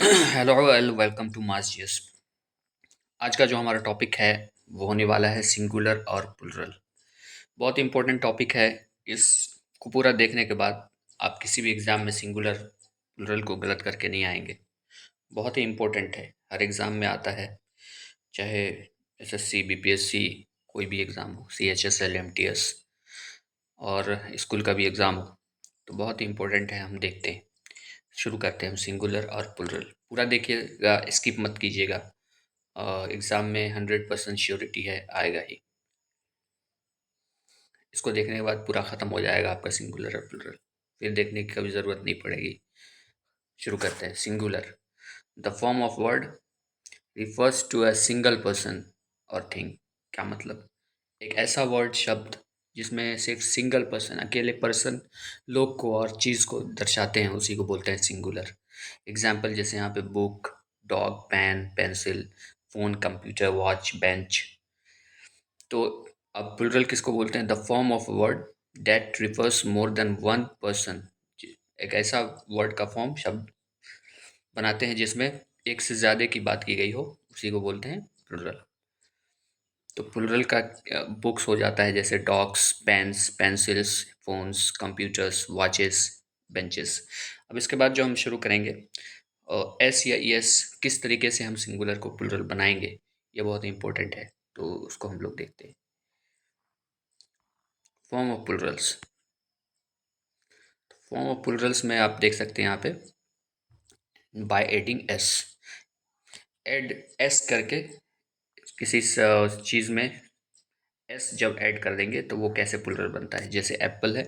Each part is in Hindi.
Hello and welcome to Mass GS. आज का जो हमारा टॉपिक है वो होने वाला है सिंगुलर और प्लुरल। बहुत इंपॉर्टेंट टॉपिक है। इसको पूरा देखने के बाद आप किसी भी एग्ज़ाम में सिंगुलर प्लुरल को गलत करके नहीं आएंगे। बहुत ही इम्पोर्टेंट है, हर एग्ज़ाम में आता है, चाहे एसएससी बीपीएससी कोई भी एग्ज़ाम हो, सीएचएसएल एमटीएस और स्कूल का भी एग्ज़ाम हो, तो बहुत ही इम्पोर्टेंट है। हम देखते हैं, शुरू करते हैं हम सिंगुलर और प्लुरल। पूरा देखिएगा, स्किप मत कीजिएगा। एग्ज़ाम में 100% श्योरिटी है, आएगा ही। इसको देखने के बाद पूरा ख़त्म हो जाएगा आपका सिंगुलर और प्लुरल, फिर देखने की कभी ज़रूरत नहीं पड़ेगी। शुरू करते हैं। Singular, the form of word refers to a single person और थिंग। क्या मतलब? एक ऐसा वर्ड, शब्द जिसमें सिर्फ सिंगल पर्सन, अकेले पर्सन, लोग को और चीज़ को दर्शाते हैं, उसी को बोलते हैं सिंगुलर। एग्जाम्पल जैसे यहाँ पे book, dog, pen, pencil, phone, computer, watch, bench. तो अब प्लुरल किसको बोलते हैं? The form of word that refers more than one person. एक ऐसा वर्ड का फॉर्म, शब्द बनाते हैं जिसमें एक से ज़्यादा की बात की गई हो, उसी को बोलते हैं प्लुरल। तो प्लुरल का बुक्स हो जाता है, जैसे dogs, pens, pencils, phones, computers, watches, benches. अब इसके बाद जो हम शुरू करेंगे, एस या एस, किस तरीके से हम सिंगुलर को प्लुरल बनाएंगे, ये बहुत इंपॉर्टेंट है। तो उसको हम लोग देखते हैं। Form of plurals. Form of plurals में आप देख सकते हैं यहाँ पे, by adding S. Add S करके किसी चीज़ में एस जब ऐड कर देंगे तो वो कैसे प्लुरल बनता है। जैसे एप्पल है,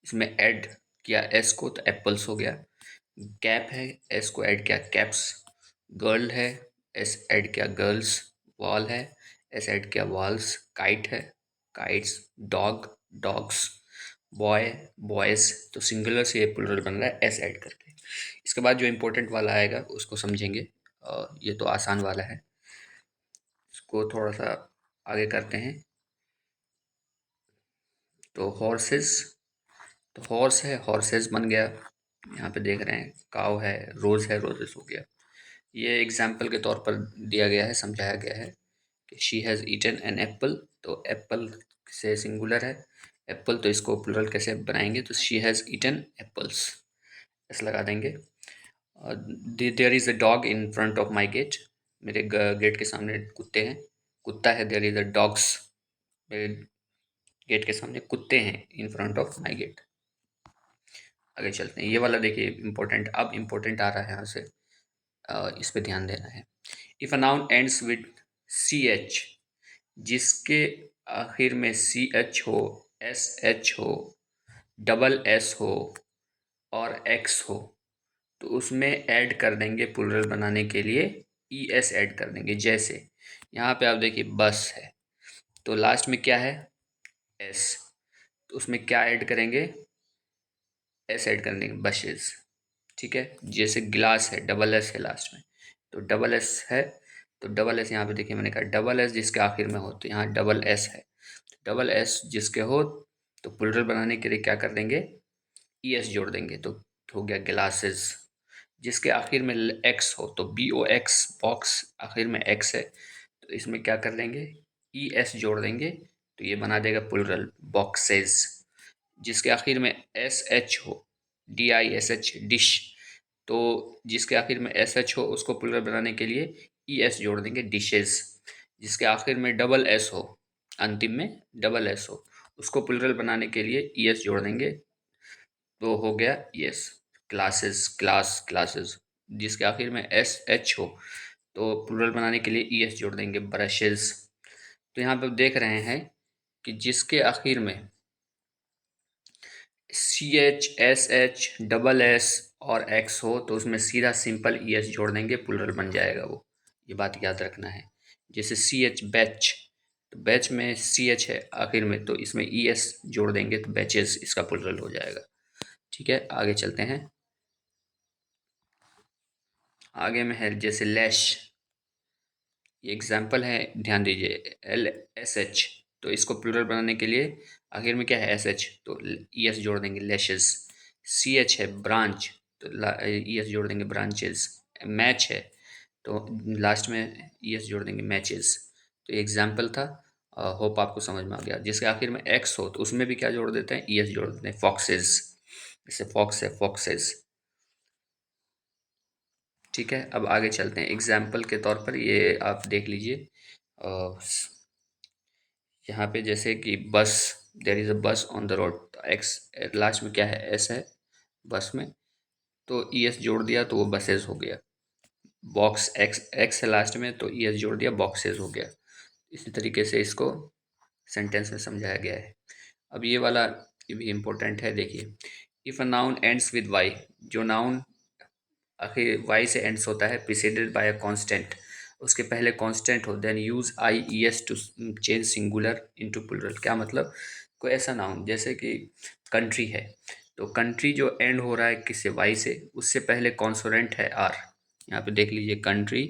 इसमें ऐड किया एस को तो एप्पल्स हो गया। कैप है, एस को ऐड किया कैप्स। गर्ल है, एस ऐड किया गर्ल्स। वॉल है, एस ऐड किया वॉल्स। काइट है, kites. Dog, dogs. Boy, boys. तो सिंगुलर से ये प्लुरल बन रहा है एस ऐड करके। इसके बाद जो इम्पोर्टेंट वाला आएगा उसको समझेंगे। ये तो आसान वाला है, इसको थोड़ा सा आगे करते हैं। तो हॉर्सेस, तो हॉर्स है, हॉर्सेस बन गया। यहाँ पे देख रहे हैं, काव है, रोज है, रोजेस हो गया। ये एग्जाम्पल के तौर पर दिया गया है, समझाया गया है कि she has eaten an apple. तो एप्पल से सिंगुलर है, एप्पल, तो इसको प्लुरल कैसे बनाएंगे? तो शी हैज़ ईटन एप्पल्स, ऐसे लगा देंगे। There is a dog in front of my gate. मेरे गेट के सामने कुत्ते हैं, कुत्ता है। देयर इज़ अ डॉग्स, मेरे गेट के सामने कुत्ते हैं, in front of my gate. आगे चलते हैं। ये वाला देखिए इम्पोर्टेंट, अब इम्पोर्टेंट आ रहा है यहाँ से, इस पे ध्यान देना है। If a noun ends with C H, जिसके आखिर में सी एच हो, एस एच हो, डबल एस हो और एक्स हो, तो उसमें ऐड कर देंगे प्लुरल बनाने के लिए, ई एस ऐड कर देंगे। जैसे यहाँ पे आप देखिए बस है, तो लास्ट में क्या है? एस। तो उसमें क्या ऐड करेंगे? एस ऐड कर देंगे, बसेस। ठीक है। जैसे गिलास है, डबल एस है लास्ट में, तो डबल एस है, तो डबल एस यहाँ पे देखिए, मैंने कहा डबल एस जिसके आखिर में हो, तो यहाँ डबल एस है। डबल एस जिसके हो, तो प्लुरल बनाने के लिए क्या कर देंगे? ई एस जोड़ देंगे, तो हो गया ग्लासेस। जिसके आखिर में एक्स हो, तो बी ओ एक्स, बॉक्स, आखिर में एक्स है, तो इसमें क्या कर देंगे? ई एस जोड़ देंगे, तो ये बना देगा प्लुरल, बॉक्सेस। जिसके आखिर में एस एच हो, D I S H, dish, तो जिसके आखिर में एस एच हो उसको प्लुरल बनाने के लिए ई एस जोड़ देंगे, डिशेस। जिसके आखिर में डबल एस हो, अंतिम में डबल एस हो, उसको प्लुरल बनाने के लिए ई एस जोड़ देंगे, तो हो गया यस, क्लासेस, क्लास, क्लासेस। जिसके आखिर में एस एच हो, तो प्लुरल बनाने के लिए ई एस जोड़ देंगे, ब्रशेस। तो यहाँ पे देख रहे हैं कि जिसके आखिर में C H, S H, double S और एक्स हो, तो उसमें सीधा सिंपल ई एस जोड़ देंगे, प्लुरल बन जाएगा वो। ये बात याद रखना है। जैसे सी एच, बैच, तो बैच में सी एच है आखिर में, तो इसमें ई एस जोड़ देंगे, तो बैचेस इसका प्लुरल हो जाएगा। ठीक है, आगे चलते हैं। आगे में है जैसे लैश, ये एग्जाम्पल है, ध्यान दीजिए। एल एस एच, तो इसको प्लुरल बनाने के लिए आखिर में क्या है? एस एच, तो ई एस जोड़ देंगे, लैशेस। सी एच है ब्रांच, तो ई एस जोड़ देंगे, ब्रांचेस। मैच है तो लास्ट में ईएस जोड़ देंगे, मैचेस। तो ये एग्जाम्पल था। होप आपको समझ में आ गया। जिसके आखिर में एक्स हो तो उसमें भी क्या जोड़ देते हैं, ईएस जोड़ देते हैं, फॉक्सेस। जैसे फॉक्स है, फॉक्सेस। ठीक है, अब आगे चलते हैं। एग्जाम्पल के तौर पर ये आप देख लीजिए। अ, यहाँ पे जैसे कि बस, देयर इज़ अ बस on the road. X last में क्या है, एस है बस में, तो ई एस जोड़ दिया तो वो बसेस हो गया। बॉक्स, एक्स एक्स है लास्ट में तो ई एस जोड़ दिया, बॉक्सेस हो गया। इसी तरीके से इसको सेंटेंस में समझाया गया है। अब ये वाला, ये भी इम्पोर्टेंट है, देखिए। If a noun ends with Y, जो नाउन आखिर वाई से एंड्स होता है, प्रिसीडेड बाय अ कांस्टेंट, उसके पहले कांस्टेंट हो, then use I E S to change singular into plural. क्या मतलब, कोई ऐसा नाउन जैसे कि कंट्री है, तो कंट्री जो एंड हो रहा है किससे, वाई से, उससे पहले कॉन्सोनेंट है आर। यहाँ पे देख लीजिए, कंट्री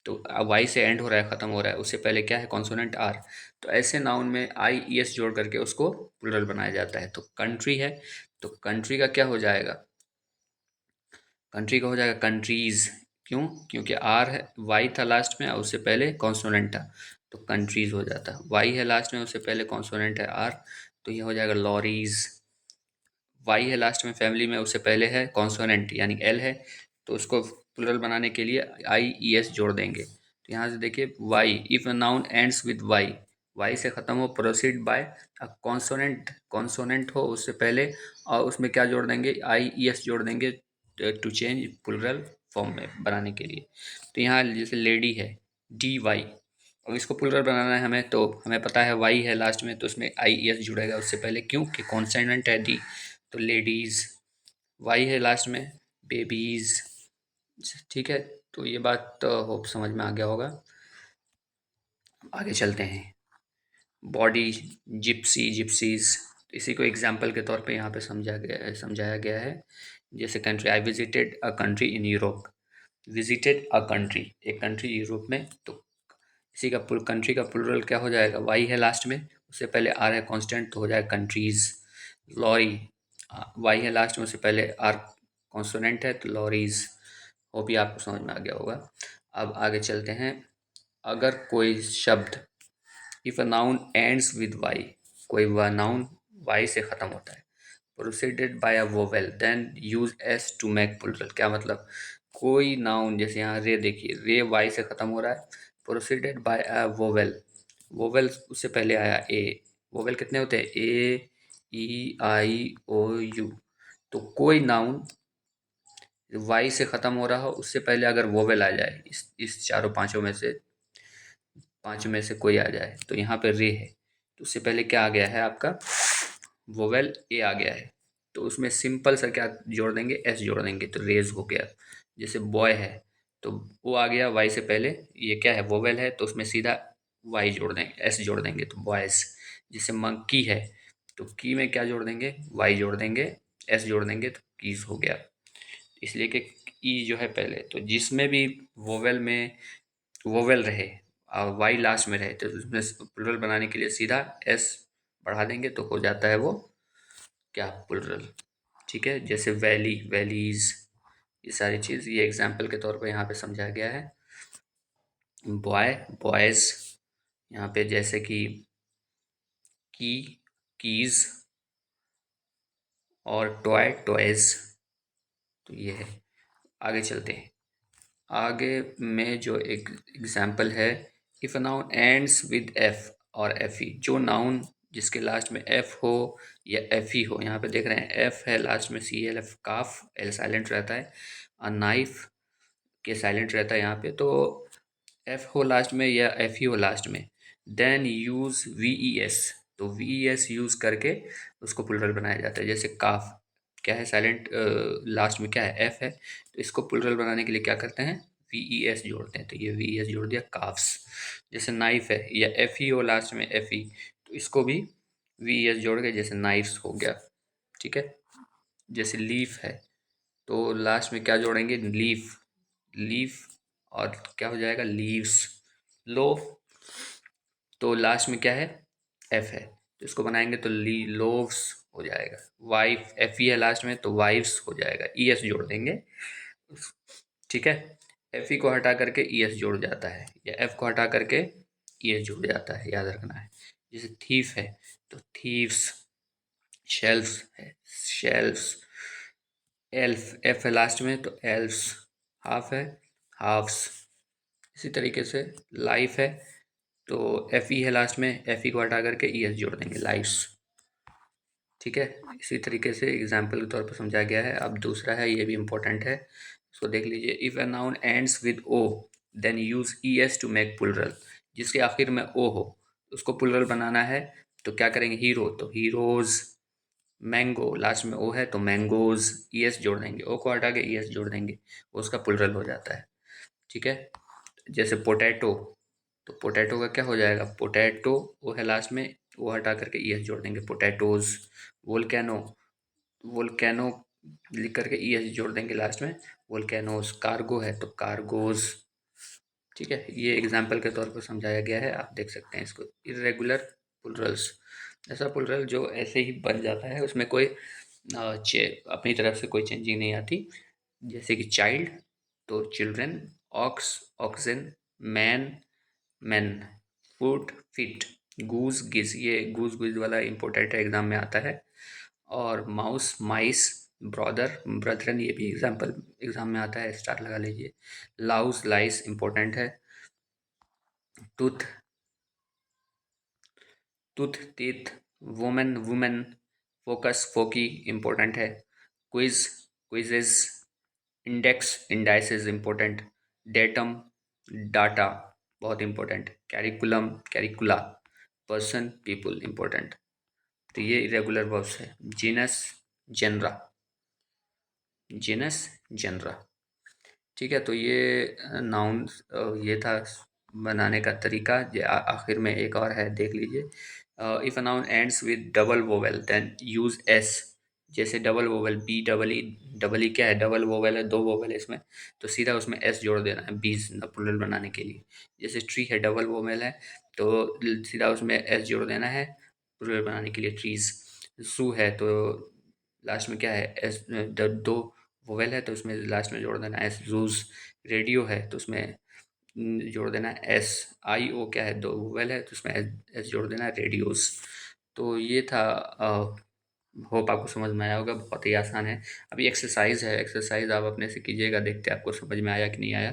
तो वाई से एंड हो रहा है, ख़त्म हो रहा है, उससे पहले क्या है, कॉन्सोनेंट आर। तो ऐसे नाउन में आई ई एस जोड़ करके उसको प्लूरल बनाया जाता है। तो कंट्री है तो कंट्री का क्या हो जाएगा, कंट्री का हो जाएगा कंट्रीज़। क्यों, क्योंकि आर है, वाई था लास्ट में और उससे पहले कॉन्सोनेंट था, तो कंट्रीज़ हो जाता। वाई है लास्ट में, उससे पहले कॉन्सोनेंट है आर, तो ये हो जाएगा लॉरीज़। वाई है लास्ट में फैमिली में, उससे पहले है कॉन्सोनेंट यानी एल है, तो उसको प्लूरल बनाने के लिए आई ई एस जोड़ देंगे। तो यहाँ से देखिए, Y, if a noun ends with Y, Y से ख़त्म हो, proceed by a consonant, consonant हो उससे पहले, और उसमें क्या जोड़ देंगे, आई ई एस जोड़ देंगे, टू चेंज प्लूरल फॉर्म में बनाने के लिए। तो यहाँ जैसे लेडी है, डी वाई, अब इसको प्लूरल बनाना है हमें, तो हमें पता है वाई है लास्ट में, तो उसमें आई ई एस जुड़ेगा उससे पहले, क्यों कि कॉन्सोनेंट है डी, तो लेडीज़। वाई है लास्ट में, बेबीज़। ठीक है, तो ये बात तो होप समझ में आ गया होगा। आगे चलते हैं। बॉडी, जिप्सी, जिप्सीज, इसी को एग्जाम्पल के तौर पे यहाँ पे समझाया गया है। जैसे country, I visited a country in Europe. Visited a country, एक कंट्री यूरोप में, तो इसी का कंट्री का प्लूरल क्या हो जाएगा, वाई है लास्ट में, उससे पहले आर है कांस्टेंट, तो हो जाएगा कंट्रीज। लॉरी, वाई है लास्ट में, उससे पहले आर कॉन्सोनेंट है, तो लॉरीज। वो भी आपको समझ में आ गया होगा। अब आगे चलते हैं। अगर कोई शब्द, if a noun ends with Y, कोई वह नाउन वाई से ख़त्म होता है, proceeded by a vowel, then use S to make plural. क्या मतलब, कोई नाउन जैसे यहाँ रे, देखिए रे वाई से ख़त्म हो रहा है, proceeded by a vowel, vowel उससे पहले आया ए। वोवेल कितने होते हैं, ए ई आई ओ यू। तो कोई नाउन वाई से ख़त्म हो रहा हो, उससे पहले अगर वोवेल आ जाए, इस चारों पांचों में से, पांच में से कोई आ जाए, तो यहाँ पे रे है, तो उससे पहले क्या आ गया है आपका, वोवेल ए आ गया है, तो उसमें सिंपल सा क्या जोड़ देंगे, एस जोड़ देंगे, तो रेज हो गया। जैसे बॉय है तो वो आ गया वाई से पहले, ये क्या है, वोवेल है, तो उसमें सीधा वाई जोड़ देंगे, एस जोड़ देंगे, तो बॉयज़। जैसे मंकी है तो की में क्या जोड़ देंगे, वाई जोड़ देंगे, एस जोड़ देंगे, तो कीज हो गया। इसलिए कि ई जो है पहले, तो जिसमें भी वोवेल में वोवेल रहे और वाई लास्ट में रहे, तो उसमें प्लूरल बनाने के लिए सीधा एस बढ़ा देंगे, तो हो जाता है वो क्या, प्लूरल। ठीक है, जैसे वैली, वैलीज, ये सारी चीज़, ये एग्जाम्पल के तौर पे यहाँ पे समझाया गया है। बॉय, बॉयज़, यहाँ पे जैसे कि की, कीज, और टॉय, टॉयज, तो ये है। आगे चलते हैं। आगे में जो एक एग्जाम्पल है, if a noun ends with F और एफ ई, जो नाउन जिसके लास्ट में एफ हो या एफ ई हो, यहाँ पे देख रहे हैं एफ है लास्ट में, सी एल एफ, काफ, एल साइलेंट रहता है, और नाइफ के साइलेंट रहता है यहाँ पे, तो एफ हो लास्ट में या एफ ई हो लास्ट में, then use V E S, तो वी ई एस यूज़ करके उसको प्लूरल बनाया जाता है। जैसे काफ, क्या है, साइलेंट लास्ट में क्या है, एफ है, तो इसको प्लूरल बनाने के लिए क्या करते हैं, वी ई एस जोड़ते हैं, तो ये वी ई एस जोड़ दिया, काफ्स। जैसे नाइफ है या एफ ई हो लास्ट में, एफ ई, तो इसको भी वी ई एस जोड़ के जैसे नाइफ्स हो गया। ठीक है, जैसे लीफ है तो लास्ट में क्या जोड़ेंगे, लीफ, लीफ, और क्या हो जाएगा, लीव्स। लो, तो लास्ट में क्या है, एफ है, तो इसको बनाएंगे तो ली लोव्स हो जाएगा। वाइफ, एफ ई है लास्ट में, तो वाइफ्स हो जाएगा, ई एस जोड़ देंगे। ठीक है, एफ ई को हटा करके ई एस जुड़ जाता है, या एफ को हटा करके ई एस जुड़ जाता है, याद रखना है। जैसे थीफ है तो थीव्स, शेल्फ्स है शेल्फ्स, एल्फ एफ है लास्ट में तो एल्फ्स, हाफ है हाफ्स। इसी तरीके से लाइफ है तो एफ ई है लास्ट में, एफ ई को हटा करके ई एस जोड़ देंगे, लाइफ्स। ठीक है, इसी तरीके से एग्जाम्पल के तौर पर समझाया गया है। अब दूसरा है, ये भी इम्पोर्टेंट है, इसको देख लीजिए। If a noun ends with O then use E S to make plural. जिसके आखिर में ओ हो उसको प्लुरल बनाना है तो क्या करेंगे, हीरो तो हीरोज, मैंगो लास्ट में ओ है तो मैंगोज, ई एस जोड़ देंगे, ओ को हटा के ई एस जोड़ देंगे, उसका प्लुरल हो जाता है। ठीक है, जैसे पोटैटो, तो पोटैटो का क्या हो जाएगा, पोटैटो, वो है लास्ट में, वो हटा करके ई एस जोड़ देंगे, पोटैटोज। वोल्केनो, वोल्केनो लिख करके ई एस जोड़ देंगे लास्ट में, वोल्केनोज। कार्गो है तो कार्गोज। ठीक है, ये एग्जाम्पल के तौर पर समझाया गया है, आप देख सकते हैं इसको। इरेगुलर पुलरल्स, ऐसा पुलरल जो ऐसे ही बन जाता है, उसमें कोई अपनी तरफ से कोई चेंजिंग नहीं आती। जैसे कि चाइल्ड तो children, ox oxen, man man, foot feet, goose geese, ये गूज गुज वाला इम्पोर्टेंट है, एग्जाम में आता है। और माउस माइस, ब्रदर ब्रदरन, ये भी एग्जाम में आता है, स्टार लगा लीजिए। लाउस लाइस इम्पोर्टेंट है। Tooth tooth teeth, women women, focus foci important है। Quiz quizzes, index indices important. Datum data बहुत important. Curriculum curricula, person people important. तो ये इरेगुलर वर्ब्स है। Genus genera, genus genera. ठीक है, तो ये नाउन, ये था बनाने का तरीका। आखिर में एक और है, देख लीजिए। If a noun ends with double vowel then use S. जैसे double vowel, B double E क्या है, डबल वोवेल है, दो वोवेल है इसमें, तो सीधा उसमें एस जोड़ देना है, बीज प्लुरल बनाने के लिए। जैसे ट्री है, डबल वोवेल है, तो सीधा उसमें एस जोड़ देना है प्लुरल बनाने के लिए, ट्रीज। जू है तो लास्ट में क्या है, एस, दो वोवेल है तो उसमें लास्ट में जोड़ देना एस, जूस। रेडियो है तो उसमें जोड़ देना एस। आई ओ क्या है, दो वोवेल है तो उसमें एस, एस जोड़ देना रेडियोस। तो ये था, होप आपको समझ में आया होगा, बहुत ही आसान है। अभी एक्सरसाइज है, एक्सरसाइज आप अपने से कीजिएगा, देखते हैं आपको समझ में आया कि नहीं आया।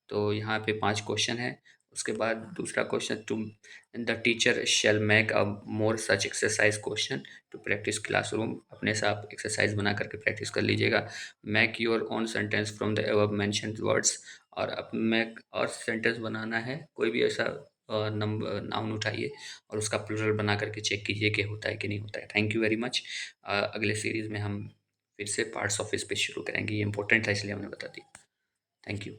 तो यहाँ पे 5 क्वेश्चन है, उसके बाद दूसरा क्वेश्चन, तुम the teacher shall make a more such exercise question to practice classroom. अपने से आप एक्सरसाइज बना करके प्रैक्टिस कर लीजिएगा। Make your own sentence from the above mentioned words, और अब मेक और सेंटेंस बनाना है, कोई भी ऐसा नंबर नाउन उठाइए और उसका प्लुरल बना करके चेक कीजिए कि होता है कि नहीं होता है। Thank you very much. अगले सीरीज़ में हम फिर से पार्ट्स ऑफ स्पीच शुरू करेंगे, ये इंपॉर्टेंट था इसलिए हमने बता दी। Thank you.